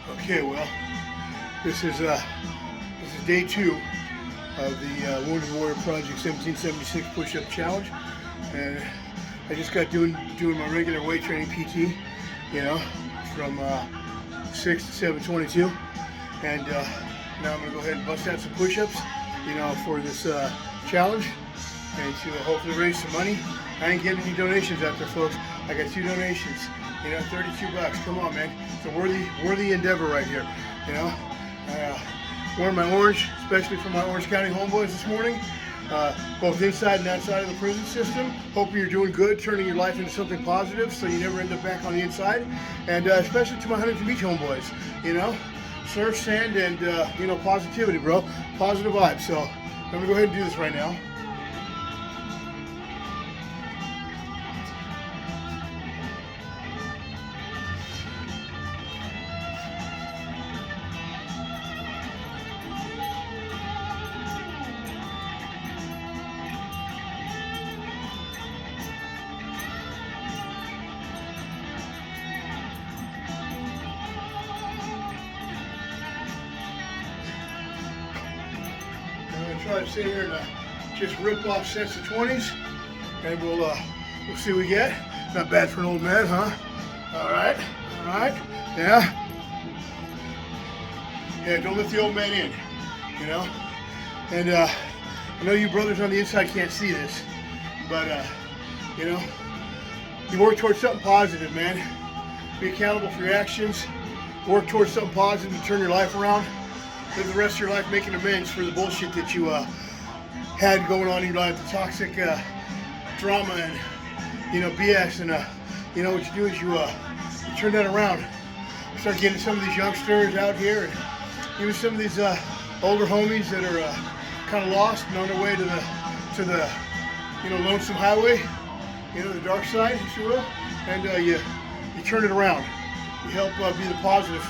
Okay, well, this is day 2 of the Wounded Warrior Project 1776 Push-Up Challenge, and I just got doing my regular weight training PT, from 6 to 722, and now I'm gonna go ahead and bust out some push-ups, for this challenge, and to hopefully raise some money. I ain't getting any donations out there, folks. I got 2 donations. 32 bucks. Come on, man. It's a worthy endeavor right here. Wearing my orange, especially for my Orange County homeboys this morning, both inside and outside of the prison system. Hoping you're doing good, turning your life into something positive, so you never end up back on the inside. And especially to my Huntington Beach homeboys. Surf, sand, and positivity, bro. Positive vibes. So I'm gonna go ahead and do this right now. Try to sit here and just rip off sets of 20s, and we'll see what we get. Not bad for an old man, huh? All right, yeah. Don't let the old man in, And I know you brothers on the inside can't see this, but you work towards something positive, man. Be accountable for your actions. Work towards something positive to turn your life around. Live the rest of your life making amends for the bullshit that you had going on in your life, the toxic drama and BS, and what you do is you turn that around. Start getting some of these youngsters out here, and even some of these older homies that are kind of lost and on their way to the lonesome highway, the dark side, if you will, and you turn it around. You help be the positive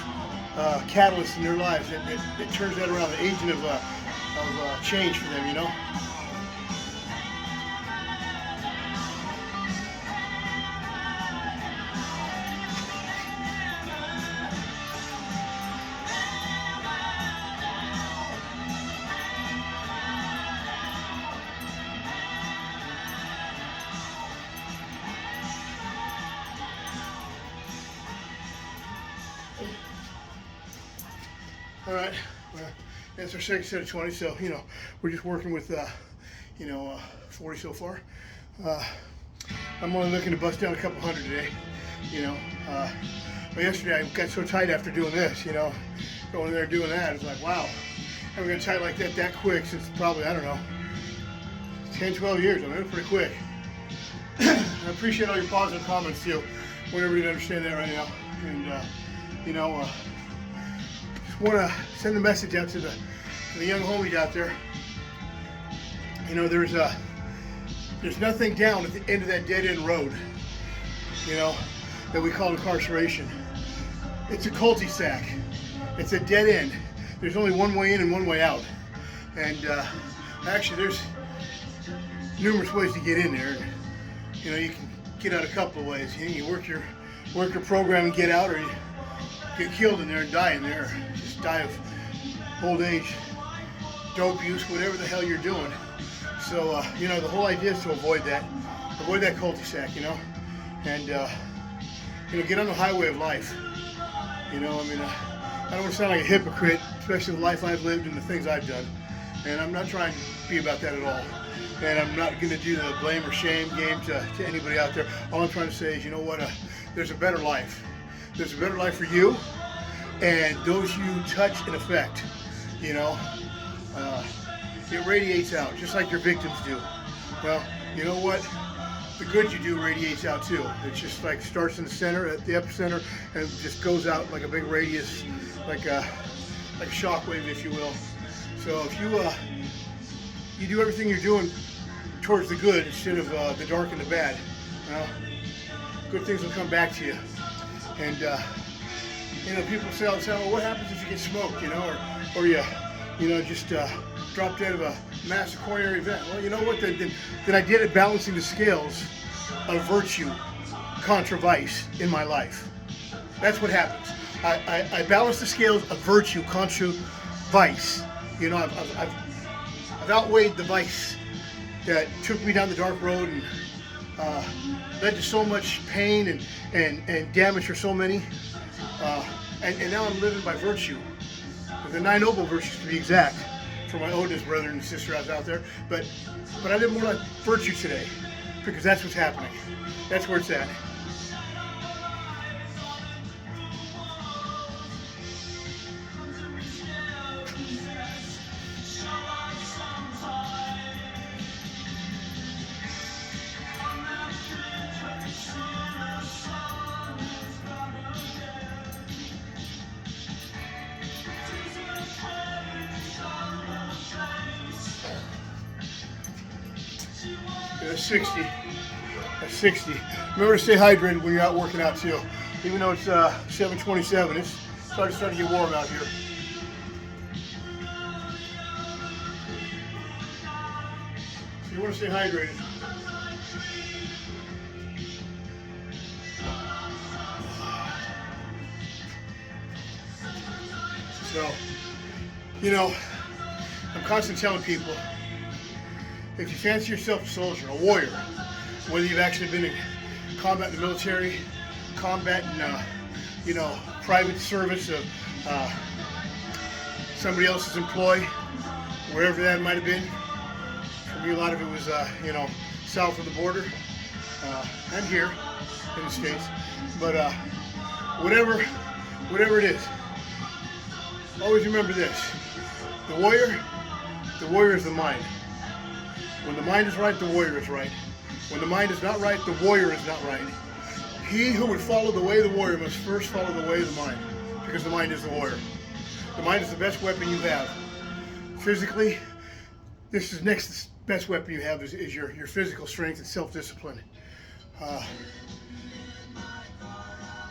catalyst in their lives. It turns that around, the agent of change for them, All right, well, that's our second set of 20, so, we're just working with, 40 so far. I'm only looking to bust down a couple hundred today, But yesterday I got so tight after doing this, going there doing that. It's like, wow, I'm going to tight like that quick since probably, 10, 12 years. I mean, it's pretty quick. I appreciate all your positive comments, too. Want everybody to understand that right now. And, want to send a message out to the young homies out there. There's nothing down at the end of that dead-end road, that we call incarceration. It's a cul-de-sac. It's a dead end. There's only one way in and one way out. And actually, there's numerous ways to get in there. You can get out a couple of ways. You work your program and get out, or you get killed in there and die in there. Just die of old age, dope use, whatever the hell you're doing. So, the whole idea is to avoid that cul-de-sac, and, get on the highway of life. I don't want to sound like a hypocrite, especially the life I've lived and the things I've done. And I'm not trying to be about that at all. And I'm not going to do the blame or shame game to anybody out there. All I'm trying to say is, there's a better life. There's a better life for you and those you touch and affect. It radiates out just like your victims do. Well, you know what? The good you do radiates out too. It just like starts in the center, at the epicenter, and just goes out like a big radius, like a shockwave, if you will. So if you do everything you're doing towards the good instead of the dark and the bad, good things will come back to you. And people say all the time, well, what happens if you get smoked, or you just drop dead of a massive coronary event? Well, you know what? Then I did it balancing the scales of virtue contra vice in my life. That's what happens. I balance the scales of virtue contra vice. You know, I've outweighed the vice that took me down the dark road and led to so much pain and damage for so many. And now I'm living by virtue, the 9 noble virtues to be exact, for my oldest brother and sister out there. But I live more like virtue today, because that's what's happening. That's where it's at. That's 60. That's 60. Remember to stay hydrated when you're out working out too. Even though it's 7:27, it's starting to get warm out here. So you want to stay hydrated. So, you know, I'm constantly telling people, if you fancy yourself a soldier, a warrior, whether you've actually been in combat in the military, combat in, private service of somebody else's employ, wherever that might have been. For me, a lot of it was, south of the border and here in the States. But whatever it is, always remember this: the warrior is the mind. When the mind is right, the warrior is right. When the mind is not right, the warrior is not right. He who would follow the way of the warrior must first follow the way of the mind, because the mind is the warrior. The mind is the best weapon you have. Physically, this is next best weapon you have is your physical strength and self-discipline.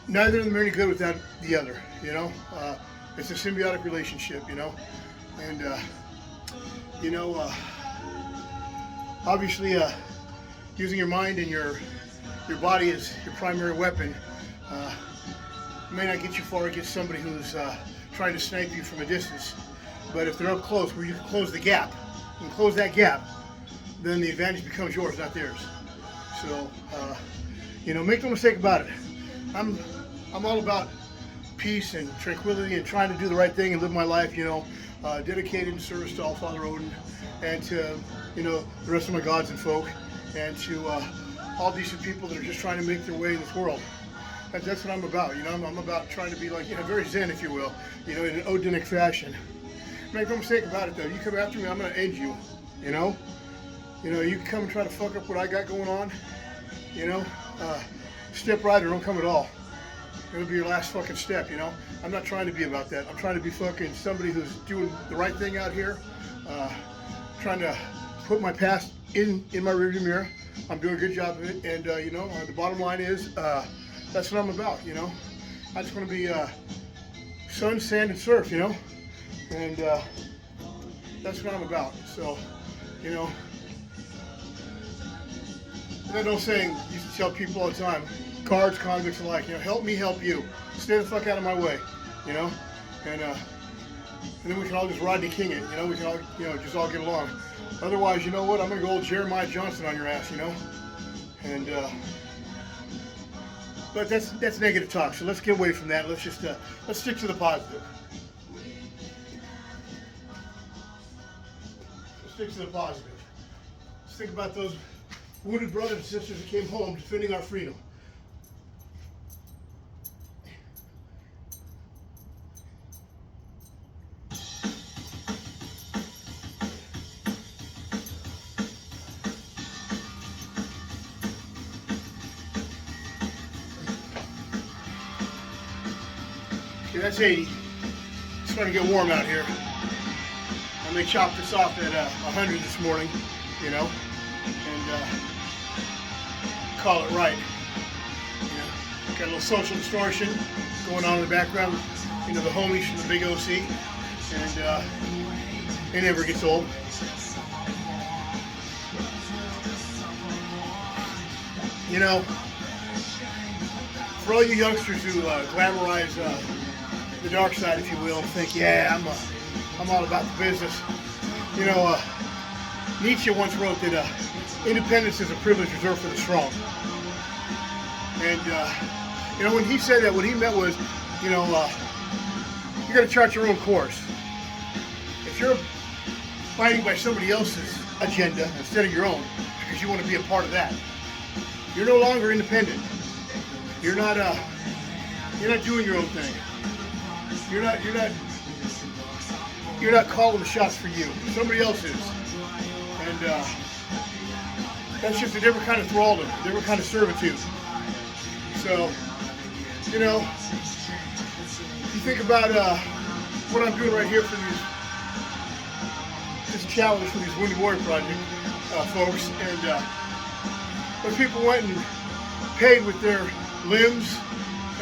Neither of them are any good without the other, It's a symbiotic relationship, and, obviously, using your mind and your body as your primary weapon may not get you far against somebody who's trying to snipe you from a distance. But if they're up close, where you can close the gap, then the advantage becomes yours, not theirs. So, make no mistake about it. I'm all about peace and tranquility and trying to do the right thing and live my life, dedicated in service to all Father Odin and to, the rest of my gods and folk, and to all decent people that are just trying to make their way in this world. That's what I'm about, I'm about trying to be like, very zen, if you will, in an Odinic fashion. Make no mistake about it, though. You come after me, I'm going to end you, You come and try to fuck up what I got going on, step right or don't come at all. It'll be your last fucking step, I'm not trying to be about that. I'm trying to be fucking somebody who's doing the right thing out here, trying to put my past in my rearview mirror. I'm doing a good job of it, and the bottom line is that's what I'm about. I just want to be sun, sand, and surf. And that's what I'm about. So, that old saying I used to tell people all the time: guards, convicts alike. Help me, help you. Stay the fuck out of my way. And then we can all just Rodney King it. We can all just all get along. Otherwise, you know what? I'm gonna go old Jeremiah Johnson on your ass. And but that's negative talk. So let's get away from that. Let's just let's stick to the positive. Let's stick to the positive. Let's think about those wounded brothers and sisters that came home defending our freedom. Okay, that's 80. It's starting to get warm out here. I may chop this off at 100 this morning, and call it right. Got a little social distortion going on in the background. The homies from the big OC, and it never gets old. For all you youngsters who glamorize the dark side, if you will, and think, yeah, I'm all about the business. You know, Nietzsche once wrote that independence is a privilege reserved for the strong. And, you know, when he said that, what he meant was, you know, you got to chart your own course. If you're fighting by somebody else's agenda instead of your own, because you want to be a part of that, you're no longer independent. You're not doing your own thing. You're not calling the shots for you. Somebody else is. And that's just a different kind of thraldom, a different kind of servitude. So, you know, you think about what I'm doing right here for this challenge for these Wounded Warrior Project folks, and those people went and paid with their limbs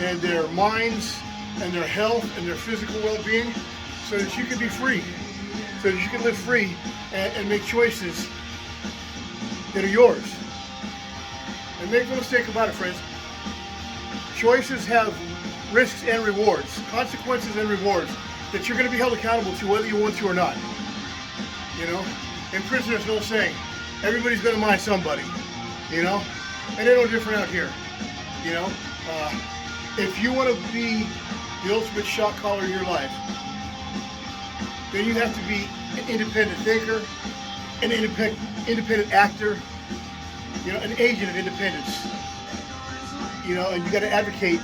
and their minds and their health and their physical well-being so that you can be free, so that you can live free and make choices that are yours. And make no mistake about it, friends. Choices have risks and rewards, consequences and rewards that you're going to be held accountable to whether you want to or not. You know, in prison there's no saying, everybody's going to mind somebody, you know, and they're no different out here. You know, if you want to be the ultimate shot caller in your life, then you have to be an independent thinker, an independent actor, you know, an agent of independence. You know, and you got to advocate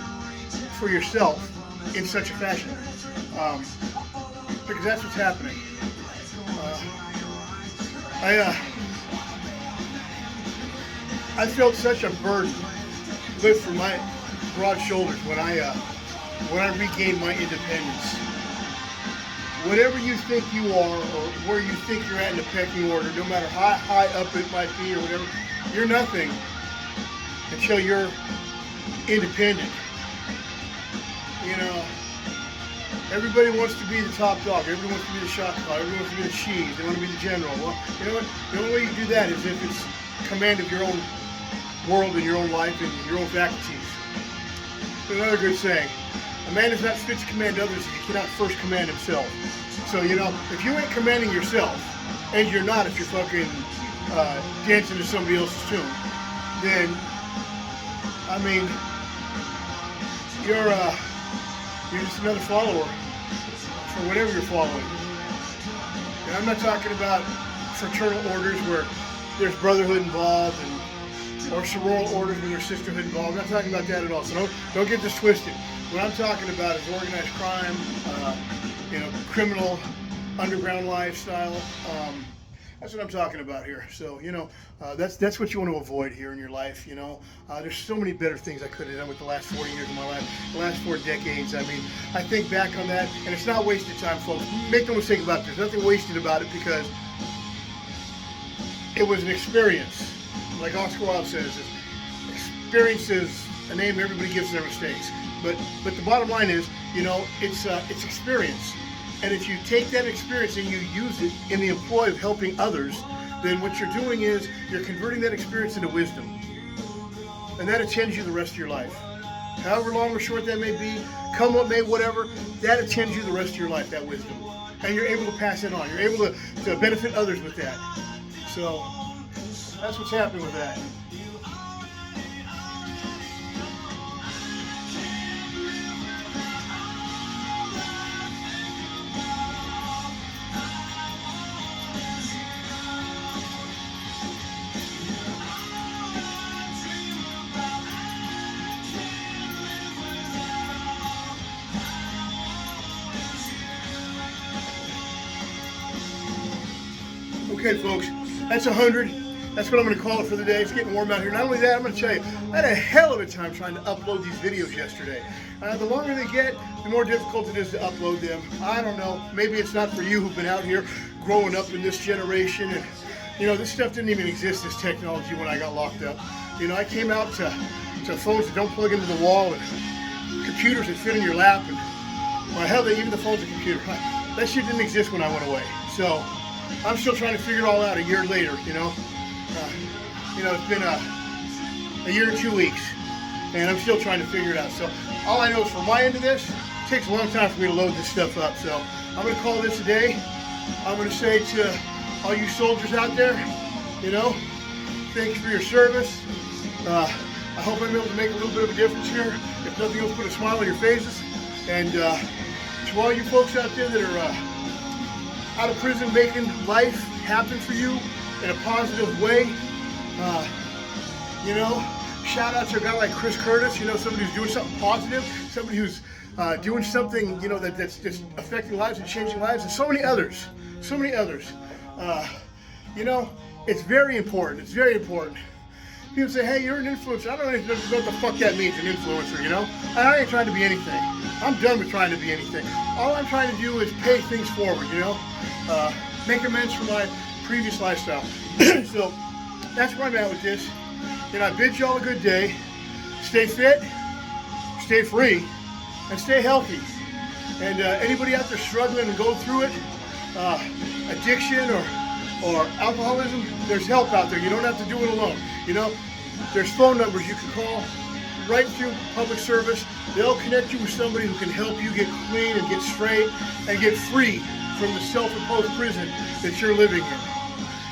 for yourself in such a fashion, because that's what's happening. I felt such a burden lift from my broad shoulders when I regained my independence. Whatever you think you are, or where you think you're at in the pecking order, no matter how high up it might be or whatever, you're nothing until you're independent. You know, everybody wants to be the top dog. Everybody wants to be the shot caller. Everybody wants to be the cheese. They want to be the general. Well, you know what? The only way you do that is if it's command of your own world and your own life and your own faculties. There's another good saying: a man is not fit to command others if he cannot first command himself. So, you know, if you ain't commanding yourself, and you're not if you're fucking dancing to somebody else's tune, then, I mean, you're just another follower for whatever you're following. And I'm not talking about fraternal orders where there's brotherhood involved, or sorority orders where there's sisterhood involved. I'm not talking about that at all. So don't get this twisted. What I'm talking about is organized crime, you know, criminal underground lifestyle. That's what I'm talking about here. So, you know, that's what you want to avoid here in your life, you know. There's so many better things I could have done with the last 40 years of my life, the last 4 decades. I mean, I think back on that, and it's not wasted time, folks. Make no mistake about it. There's nothing wasted about it, because it was an experience. Like Oscar Wilde says, experience is a name everybody gives their mistakes. But the bottom line is, you know, it's experience. And if you take that experience and you use it in the employ of helping others, then what you're doing is you're converting that experience into wisdom. And that attends you the rest of your life. However long or short that may be, come what may, whatever, that attends you the rest of your life, that wisdom. And you're able to pass it on. You're able to benefit others with that. So that's what's happening with that. Okay, folks, that's 100. That's what I'm going to call it for the day. It's getting warm out here. Not only that, I'm going to tell you, I had a hell of a time trying to upload these videos yesterday. The longer they get, the more difficult it is to upload them. I don't know. Maybe it's not for you who've been out here growing up in this generation. And, you know, this stuff didn't even exist, this technology, when I got locked up. You know, I came out to phones that don't plug into the wall, and computers that fit in your lap. And, well, hell, even the phone's a computer. That shit didn't exist when I went away. So I'm still trying to figure it all out a year later, you know. It's been a year and 2 weeks, and I'm still trying to figure it out. So all I know is, from my end of this, takes a long time for me to load this stuff up. So I'm gonna call this a day. I'm gonna say to all you soldiers out there, you know, thanks for your service. I hope I'm able to make a little bit of a difference here. If nothing else, put a smile on your faces. And to all you folks out there that are out of prison, making life happen for you in a positive way, you know, shout out to a guy like Chris Curtis, you know, somebody who's doing something positive, somebody who's doing something, you know, that's just affecting lives and changing lives, and so many others, so many others. You know, it's very important. It's very important. People say, hey, you're an influencer. I don't know what the fuck that means, an influencer, you know? I ain't trying to be anything. I'm done with trying to be anything. All I'm trying to do is pay things forward, you know? Make amends for my previous lifestyle. So that's where I'm at with this. And I bid y'all a good day. Stay fit, stay free, and stay healthy. And anybody out there struggling and going through it, addiction or alcoholism, there's help out there. You don't have to do it alone. You know, there's phone numbers you can call right through public service. They'll connect you with somebody who can help you get clean and get straight and get free from the self-imposed prison that you're living in.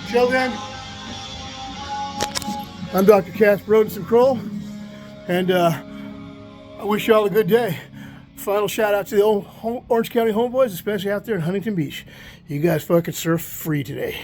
Till then, I'm Dr. Casper Rodenson-Kroll, and I wish you all a good day. Final shout out to the old Orange County homeboys, especially out there in Huntington Beach. You guys fucking surf free today.